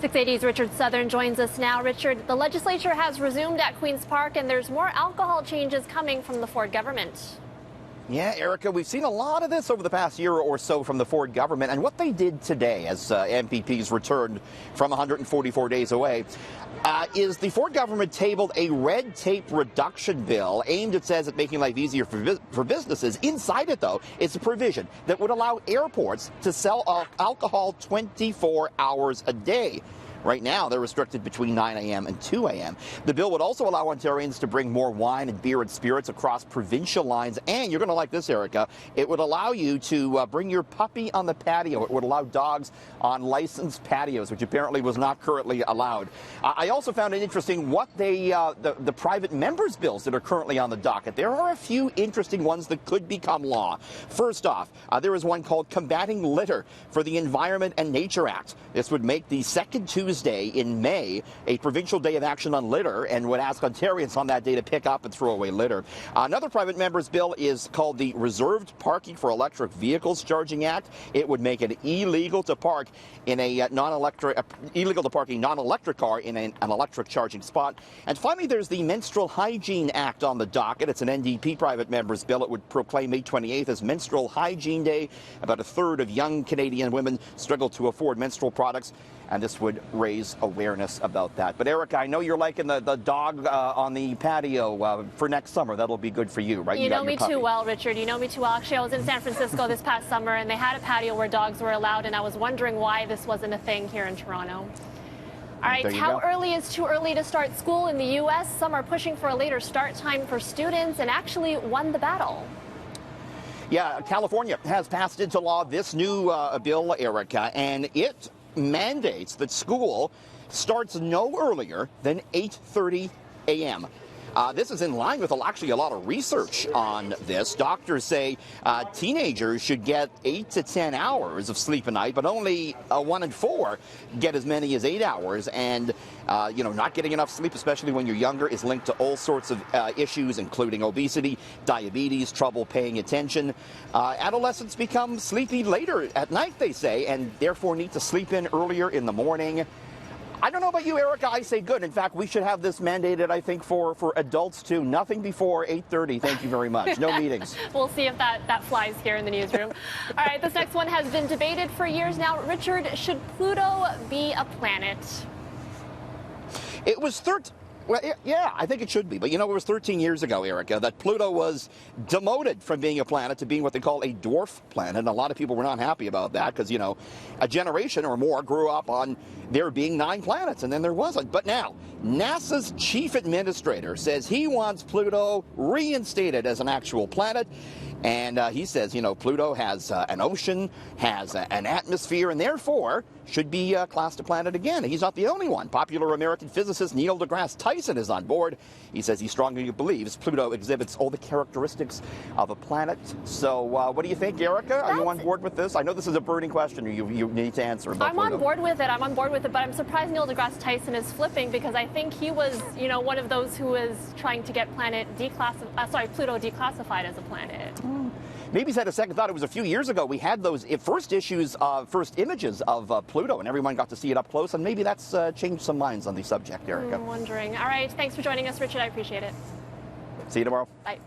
680's Richard Southern joins us now. Richard, the legislature has resumed at Queen's Park, and there's more alcohol changes coming from the Ford government. Yeah, Erica, we've seen a lot of this over the past year or so from the Ford government. And what they did today, as MPPs returned from 144 days away, is the Ford government tabled a red tape reduction bill aimed, it says, at making life easier for businesses. Inside it, though, is a provision that would allow airports to sell alcohol 24 hours a day. Right now, they're restricted between 9 a.m. and 2 a.m. The bill would also allow Ontarians to bring more wine and beer and spirits across provincial lines. And you're going to like this, Erica. It would allow you to bring your puppy on the patio. It would allow dogs on licensed patios, which apparently was not currently allowed. I also found it interesting what the private members' bills that are currently on the docket. There are a few interesting ones that could become law. First off, there is one called Combating Litter for the Environment and Nature Act. This would make the second Tuesday in May a provincial day of action on litter and would ask Ontarians on that day to pick up and throw away litter. Another private member's bill is called the Reserved Parking for Electric Vehicles Charging Act. It would make it illegal to park in a non-electric car in an electric charging spot. And finally, there's the Menstrual Hygiene Act on the docket. It's an NDP private member's bill. It would proclaim May 28th as Menstrual Hygiene Day. About a third of young Canadian women struggle to afford menstrual products, and this would raise awareness about that. But Erica, I know you're liking the dog on the patio for next summer. That'll be good for you, right? You know me too well, Richard. You know me too well. Actually, I was in San Francisco this past summer, and they had a patio where dogs were allowed, and I was wondering why this wasn't a thing here in Toronto. All right, how early is too early to start school in the U.S.? Some are pushing for a later start time for students and actually won the battle. Yeah, California has passed into law this new bill, Erica, and it mandates that school starts no earlier than 8:30 a.m. This is in line with actually a lot of research on this. Doctors say teenagers should get 8 to 10 hours of sleep a night, but only 1 in 4 get as many as 8 hours. And, not getting enough sleep, especially when you're younger, is linked to all sorts of issues, including obesity, diabetes, trouble paying attention. Adolescents become sleepy later at night, they say, and therefore need to sleep in earlier in the morning. I don't know about you, Erica. I say good. In fact, we should have this mandated, I think, for adults, too. Nothing before 8:30. Thank you very much. No meetings. We'll see if that flies here in the newsroom. All right, this next one has been debated for years now. Richard, should Pluto be a planet? It was Well, yeah, I think it should be. But, it was 13 years ago, Erica, that Pluto was demoted from being a planet to being what they call a dwarf planet. And a lot of people were not happy about that because, a generation or more grew up on there being 9 planets, and then there wasn't. But now, NASA's chief administrator says he wants Pluto reinstated as an actual planet. And he says, Pluto has an ocean, has an atmosphere, and therefore should be classed a planet again. He's not the only one. Popular American physicist Neil deGrasse Tyson is on board. He says he strongly believes Pluto exhibits all the characteristics of a planet. So what do you think, Erica? Are you on board with this? I know this is a burning question you need to answer about Pluto. I'm on board with it, but I'm surprised Neil deGrasse Tyson is flipping because I think he was, one of those who was trying to get Pluto declassified as a planet. Maybe he's had a second thought. It was a few years ago we had those first images of Pluto, and everyone got to see it up close, and maybe that's changed some minds on the subject, Erica. I'm wondering. All right, thanks for joining us, Richard. I appreciate it. See you tomorrow. Bye.